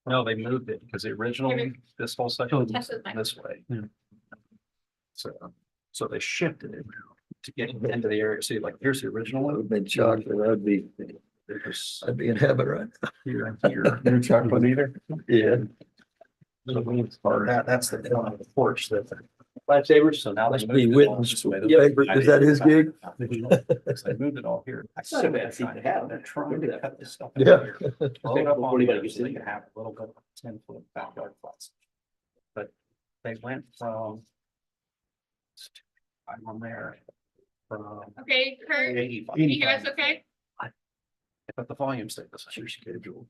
No, they moved it because the original, this whole section was this way. Yeah. So they shifted it to get into the area. See, like, here's the original I would one. have been chocolate. There's I'd be in heaven right now. here and here. No chocolate either? Yeah. That's the one on the porch that. Lifesavers, so now they Must moved be it all witness. this way. Yeah, is that his gig? They moved it all here. I said they're trying to cut this stuff. Yeah. Blow it up on the edge so they can have a little bit of 10-foot backyard flats. But they went from. I'm on there. From. Okay, Kurt, 85. can you hear us okay? But the volume stayed the same. Schedule.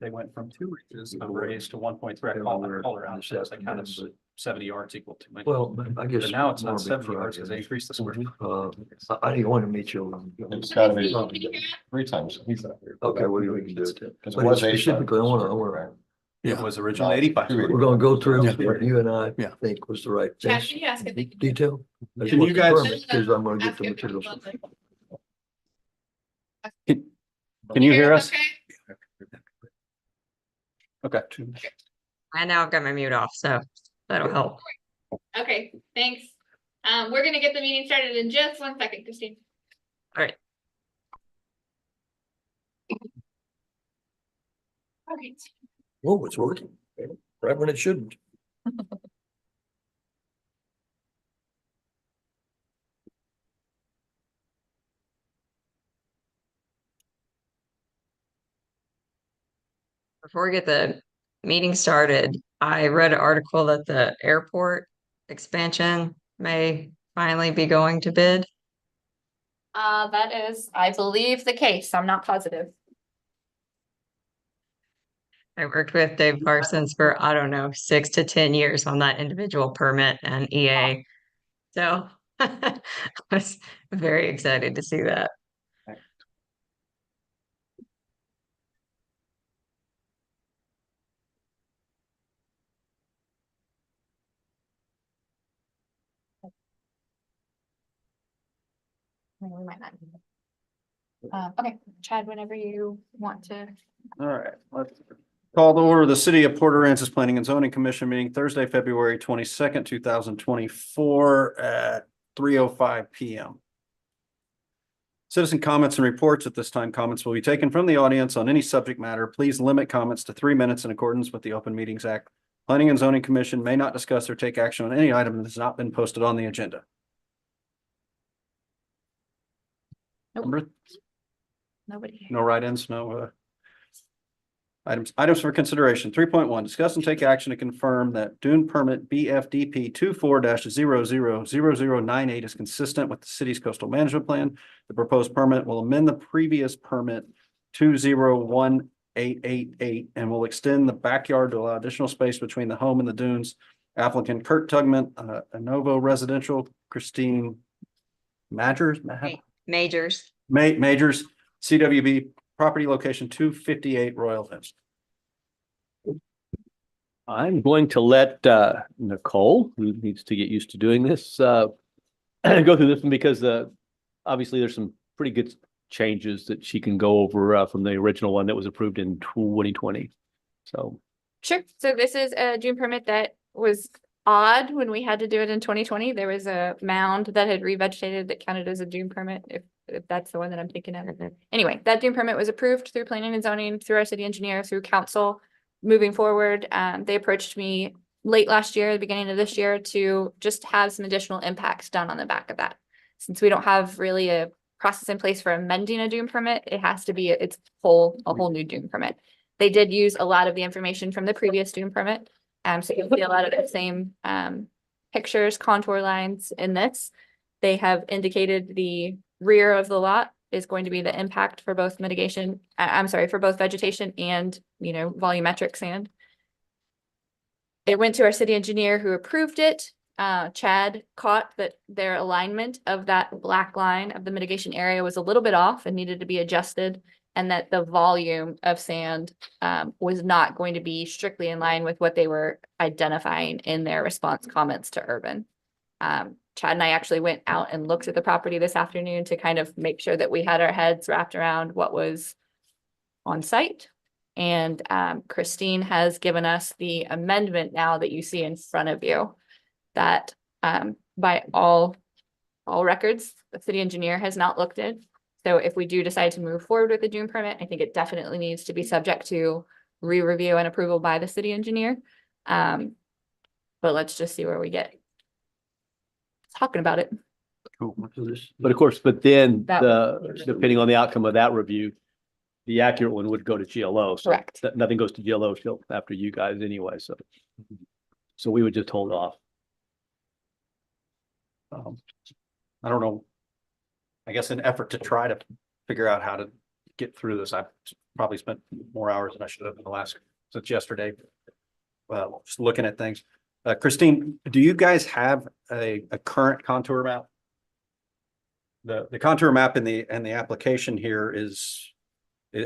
They went from 2 inches of raise to 1.3. I call it around, so it's like kind of 70 yards equal to. Well, I guess. But now it's more not big 70 yards because they increased the square. I didn't want to meet you. It's gotta Can be you hear us? 3 times. He's not here. Okay, well, we can do it. Because it But was specifically, I want It was originally 85. we're gonna go through Yeah. what you and I Yeah. think was the right Chad, thing. can you ask if they can? Detail. That's Can what you the guys- permit is. I'm gonna get Ask the if materials. Can you hear us? okay? Okay. And now I've got my mute off, so that'll help. Okay, thanks. We're gonna get the meeting started in just 1 second, Christine. All right. Okay. Whoa, it's working. Right when it shouldn't. Before we get the meeting started, I read an article that the airport expansion may finally be going to bid. That is, I believe, the case. I'm not positive. I worked with Dave Parsons for, I don't know, 6 to 10 years on that individual permit and EA. So I was very excited to see that. I mean, we might not. Okay, Chad, whenever you want to. All right, let's call to order the City of Port Aransas Planning and Zoning Commission meeting Thursday, February 22nd, 2024 at 3:05 PM. Citizen comments and reports at this time. Comments will be taken from the audience on any subject matter. Please limit comments to 3 minutes in accordance with the Open Meetings Act. Planning and Zoning Commission may not discuss or take action on any item that has not been posted on the agenda. Nope. Number Nobody. No write-ins, no items for consideration. 3.1, discuss and take action to confirm that dune permit BFDP 24-000098 is consistent with the city's coastal management plan. The proposed permit will amend the previous permit 201888 and will extend the backyard to allow additional space between the home and the dunes. Applicant Kurt Tugman, Novo Residential, Christine Majors. Majors. Majors, CWB, property location 258 Royal Hills. I'm going to let Nicole, who needs to get used to doing this, go through this one because obviously there's some pretty good changes that she can go over from the original one that was approved in 2020. So. Sure. So this is a dune permit that was odd when we had to do it in 2020. There was a mound that had revegetated that counted as a dune permit, if that's the one that I'm thinking of. Anyway, that dune permit was approved through planning and zoning, through our city engineer, through council. Moving forward, they approached me late last year, the beginning of this year, to just have some additional impacts done on the back of that. Since we don't have really a process in place for amending a dune permit, it has to be a whole new dune permit. They did use a lot of the information from the previous dune permit. So you can see a lot of the same pictures, contour lines in this. They have indicated the rear of the lot is going to be the impact for both mitigation, for both vegetation and, volumetric sand. It went to our city engineer who approved it. Chad caught that their alignment of that black line of the mitigation area was a little bit off and needed to be adjusted, and that the volume of sand was not going to be strictly in line with what they were identifying in their response comments to urban. Chad and I actually went out and looked at the property this afternoon to kind of make sure that we had our heads wrapped around what was on site. And Christine has given us the amendment now that you see in front of you. That by all records, the city engineer has not looked at. So if we do decide to move forward with the dune permit, I think it definitely needs to be subject to re-review and approval by the city engineer. But let's just see where we get talking about it. Cool. But of course, but then That depending on the outcome of that review, the accurate one would go to GLO. So Correct. Nothing goes to GLO till after you guys anyway, so we would just hold off. I don't know. I guess in effort to try to figure out how to get through this, I've probably spent more hours than I should have in the last, since yesterday. Well, just looking at things. Christine, do you guys have a current contour map? The contour map in the application here is,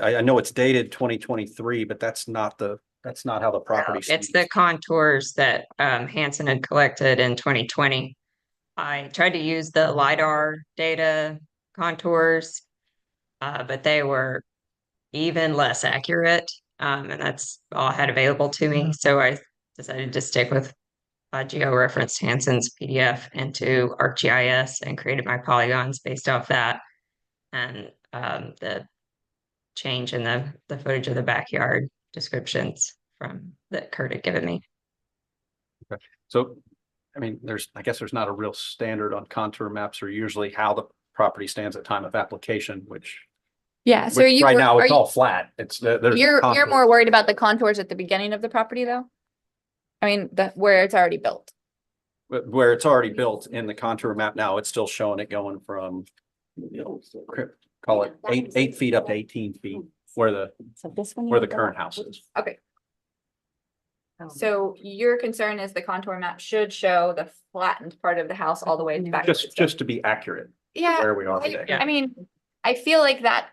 I know it's dated 2023, but that's not how the property. It's the contours that Hanson had collected in 2020. I tried to use the LiDAR data contours, but they were even less accurate. And that's all I had available to me. So I decided to stick with geo-referenced Hanson's PDF into ArcGIS and created my polygons based off that. And the change in the footage of the backyard descriptions from that Kurt had given me. Okay. So, I mean, I guess there's not a real standard on contour maps, or usually how the property stands at time of application, which Yeah, so right now it's all flat. It's there's you're contours. more worried about the contours at the beginning of the property though? I mean, where it's already built. Where it's already built in the contour map now, it's still showing it going from, call it 8 feet up to 18 feet where the current house is. Okay. So your concern is the contour map should show the flattened part of the house all the way back. Just to be accurate Yeah, where we are today. I mean, I feel like that.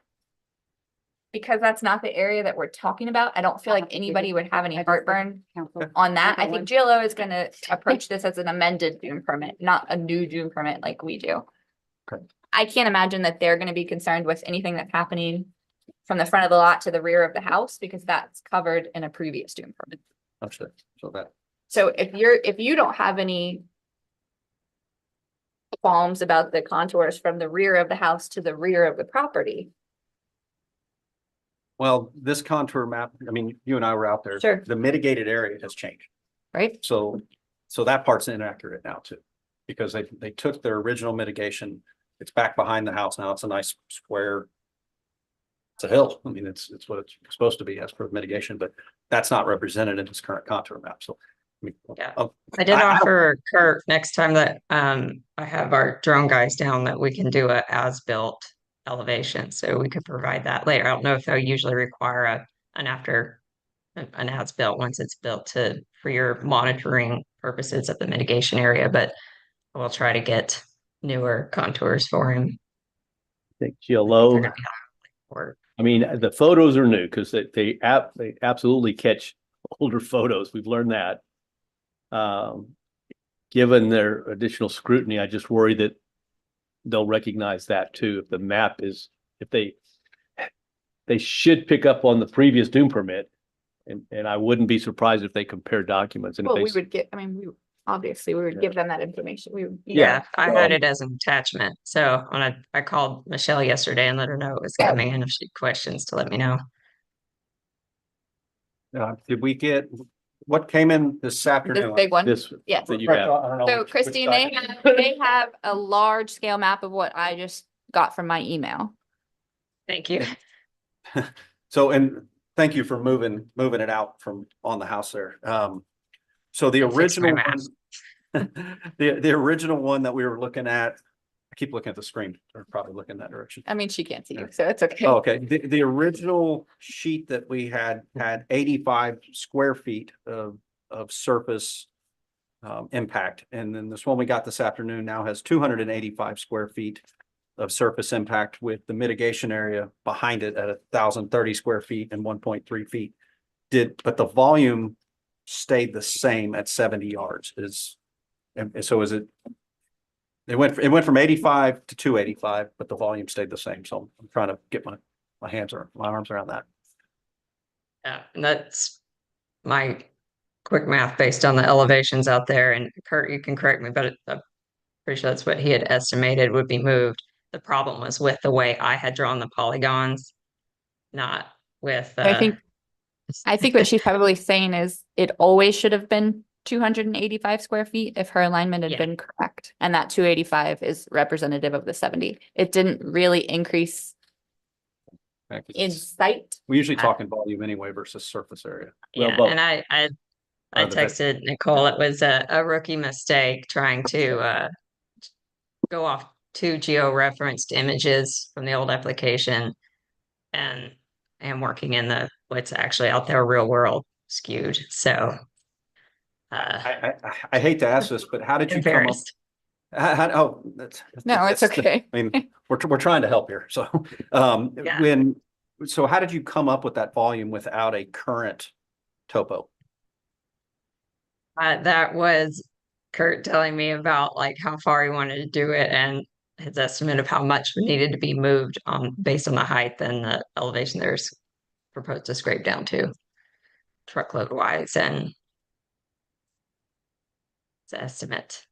Because that's not the area that we're talking about, I don't feel like anybody would have any heartburn on that. I think GLO is gonna approach this as an amended dune permit, not a new dune permit like we do. Okay. I can't imagine that they're gonna be concerned with anything that's happening from the front of the lot to the rear of the house, because that's covered in a previous dune permit. Understood. So if you don't have any qualms about the contours from the rear of the house to the rear of the property. Well, this contour map, I mean, you and I were out there. Sure. The mitigated area has changed. Right? So that part's inaccurate now too, because they took their original mitigation. It's back behind the house now. It's a nice square. It's a hill. I mean, it's what it's supposed to be as per mitigation, but that's not represented in this current contour map. So. I mean, Yeah. oh, I did I- offer Kurt next time that I have our drone guys down that we can do a as-built elevation, so we could provide that later. I don't know if they'll usually require an as-built once it's built for your monitoring purposes of the mitigation area, but we'll try to get newer contours for him. I think They're GLO, gonna be or I mean, the photos are new because they absolutely catch older photos. We've learned that. Given their additional scrutiny, I just worry that they'll recognize that too. If the map is, if they should pick up on the previous dune permit, and I wouldn't be surprised if they compare documents. And if Well, they, we would get, I mean, we would give them that information. We would. yeah, I had it as an attachment. So when I called Michelle yesterday and let her know it was coming, and if she had questions to let me know. Did we get, what came in this This afternoon? big one. this Yes. that you I have. don't know So which Christine, side. they have a large scale map of what I just got from my email. Thank you. So, and thank you for moving it out from on the house there. So the I'll fix my original maps. one, the original one that we were looking at, I keep looking at the screen, or probably looking that direction. I mean, she can't see you, so it's okay. Oh, okay, the original sheet that we had 85 square feet of surface impact. And then this one we got this afternoon now has 285 square feet of surface impact, with the mitigation area behind it at 1,030 square feet and 1.3 feet. But the volume stayed the same at 70 yards. And so is it? It went from 85 to 285, but the volume stayed the same. So I'm trying to get my arms around that. And that's my quick math based on the elevations out there. And Kurt, you can correct me, but I'm pretty sure that's what he had estimated would be moved. The problem was with the way I had drawn the polygons, not with, I think what she's probably saying is it always should have been 285 square feet if her alignment had Yeah. been correct. And that 285 is representative of the 70. It didn't really increase in sight. We usually talk in volume anyway versus surface area. Well, yeah, both. and I Or the- texted Nicole, it was a rookie mistake trying to go off two geo-referenced images from the old application and working in what's actually out there real world skewed. So I hate to ask this, but how did you come up? embarrassed. Oh, that's. No, it's okay. I mean, we're trying to help here. So, Yeah. so how did you come up with that volume without a current topo? That was Kurt telling me about like how far he wanted to do it and his estimate of how much needed to be moved based on the height and the elevation there's proposed to scrape down to truckload wise and it's an estimate.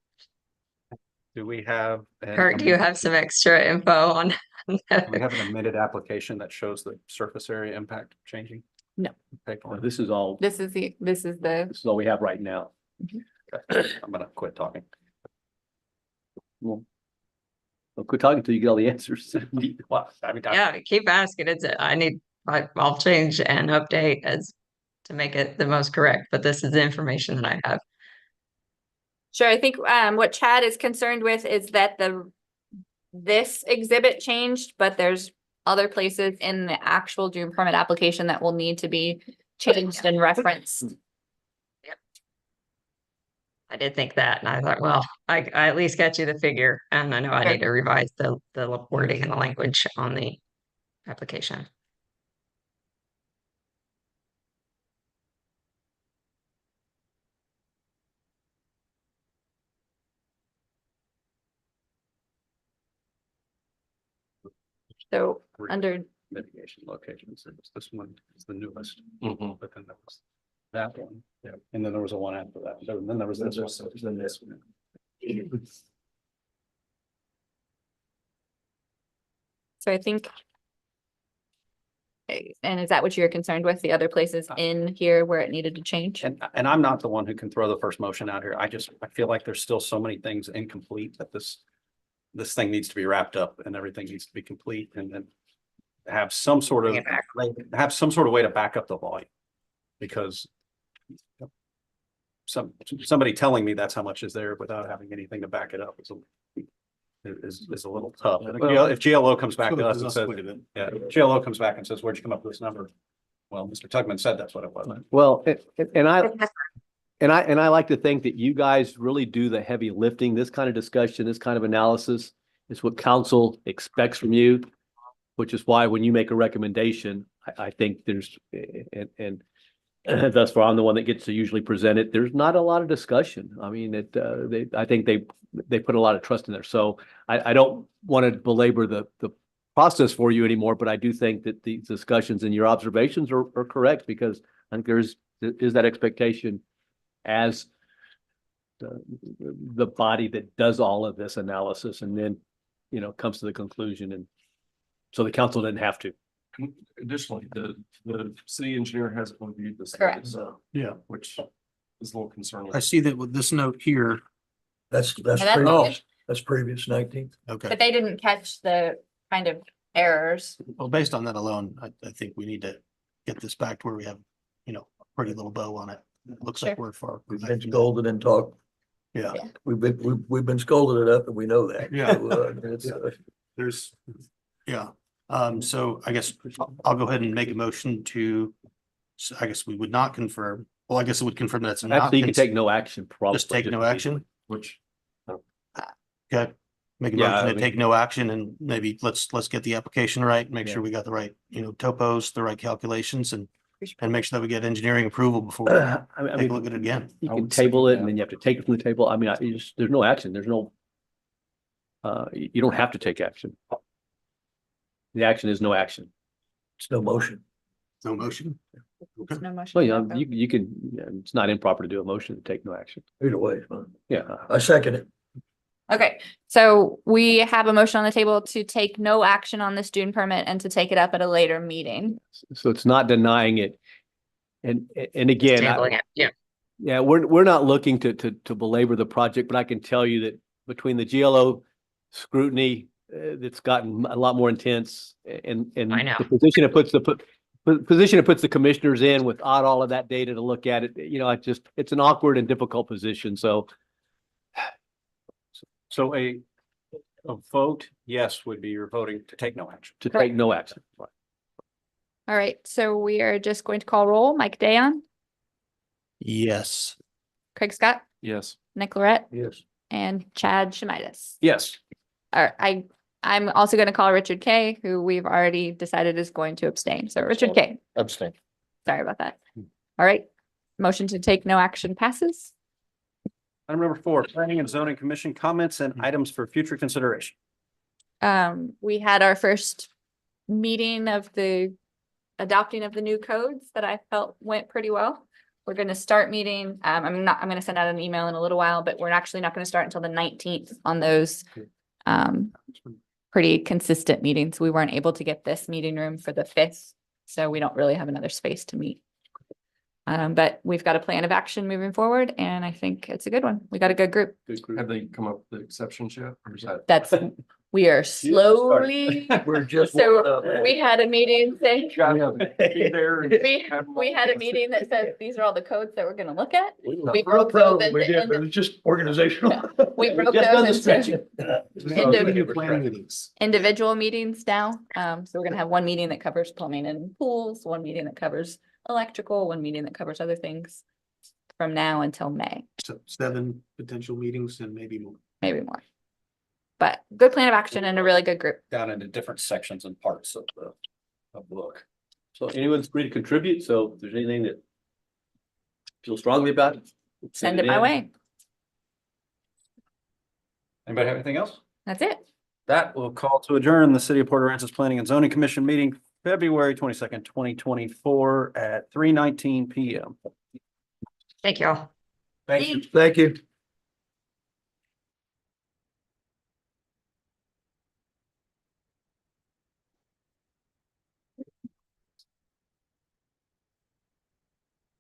Do we have? Kurt, do you have some extra info on? Do we have an amended application that shows the surface area impact changing? No. Okay, This is all, This is the this is all we have right now. I'm gonna quit talking. Well, quit talking until you get all the answers. Well, I mean, Yeah, keep asking. I'll change and update as to make it the most correct, but this is the information that I have. Sure, I think what Chad is concerned with is that this exhibit changed, but there's other places in the actual June permit application that will need to be changed and referenced. I did think that, and I thought, well, I at least got you the figure, and I know I Sure. need to revise the wording and the language on the application. So under, mitigation locations. This one is the newest, Mhm. but then there was that one. Yeah. And then there was a one after that. And then there was this one. Then this one. so I think. And is that what you're concerned with, the other places in here where it needed to change? And I'm not the one who can throw the first motion out here. I feel like there's still so many things incomplete that this thing needs to be wrapped up and everything needs to be complete and then have some sort of, Bring it back. way to back up the volume. Because somebody telling me that's how much is there without having anything to back it up is a little tough. If GLO comes back to us and says, yeah, if GLO comes back and says, where'd you come up with this number? Well, Mr. Tugman said that's what it was. Well, and I like to think that you guys really do the heavy lifting. This kind of discussion, this kind of analysis is what council expects from you, which is why when you make a recommendation, I think there's, and thus far, I'm the one that gets to usually present it. There's not a lot of discussion. I mean, I think they put a lot of trust in there. So I don't want to belabor the process for you anymore, but I do think that the discussions and your observations are correct because I think there's that expectation as the body that does all of this analysis and then, comes to the conclusion. And so the council didn't have to. Additionally, the city engineer hasn't reviewed this. Correct. So, Yeah, which is a little concerning. I see that with this note here. That's that's previous, it. that's previous 19th. Okay, But they didn't catch the kind of errors. well, based on that alone, I think we need to get this back to where we have, a pretty little bow on it. It looks like Sure. we're far. We've been scolded and talked. Yeah, We've been scolded enough and we know that. Yeah. So, there's, yeah. So I guess I'll go ahead and make a motion to, so I guess we would not confirm. Well, I guess it would confirm that it's not. Actually, you can take no action, probably. Just take no action. Which, Okay. Make a Yeah, motion I to mean- take no action and maybe let's get the application right, make Yeah. sure we got the right, topos, the right calculations and make sure that we get engineering approval before I we take a mean, look at it again. you I can would say table it that. and then you have to take it from the table. I mean, there's no action. There's no, you don't have to take action. The action is no action. It's no motion. No motion. There's no motion Well, to yeah, that, though. you can, yeah, it's not improper to do a motion to take no action. Either way, it's fine. Yeah. I second it. Okay, so we have a motion on the table to take no action on this June permit and to take it up at a later meeting. So it's not denying it. And again, Tabling it, yeah. yeah, we're not looking to belabor the project, but I can tell you that between the GLO scrutiny, that's gotten a lot more intense and I know. the position it puts position it puts the commissioners in without all of that data to look at it, you know, it's an awkward and difficult position. So So a vote, yes, would be you're voting to take no action. to Correct. take no action. Right. All right, so we are just going to call roll. Mike Dayon, Yes. Craig Scott, Yes. Nick Lorette, Yes. and Chad Schmidas. Yes. I'm also going to call Richard Kay, who we've already decided is going to abstain. So Richard Kay, Abstain. sorry about that. All right, motion to take no action passes. Item number 4, Planning and Zoning Commission comments and items for future consideration. We had our first meeting of the adopting of the new codes that I felt went pretty well. We're going to start meeting. I'm going to send out an email in a little while, but we're actually not going to start until the 19th on those pretty consistent meetings. We weren't able to get this meeting room for the 5th, so we don't really have another space to meet. But we've got a plan of action moving forward, and I think it's a good one. We got a good group. Good group. Have they come up with the exceptions yet? Or is that? That's, we are slowly. We're just. So we had a meeting saying, Be there and have we had a meeting that said, these are all the codes that we're gonna look at. We broke those into We did, but it was just organizational. We broke Just done the those into stretching. New planning meetings. individual meetings now. So we're gonna have one meeting that covers plumbing and pools, one meeting that covers electrical, one meeting that covers other things from now until May, So 7 potential meetings and maybe more. maybe more. But good plan of action and a really good group. Down into different sections and parts of the book. So anyone's free to contribute. So if there's anything that feel strongly about it, Send it my in. way. Anybody have anything else? That's it. That will call to adjourn the City of Port Aransas Planning and Zoning Commission meeting February 22nd, 2024 at 3:19 PM. Thank y'all. Thank you. Thank you.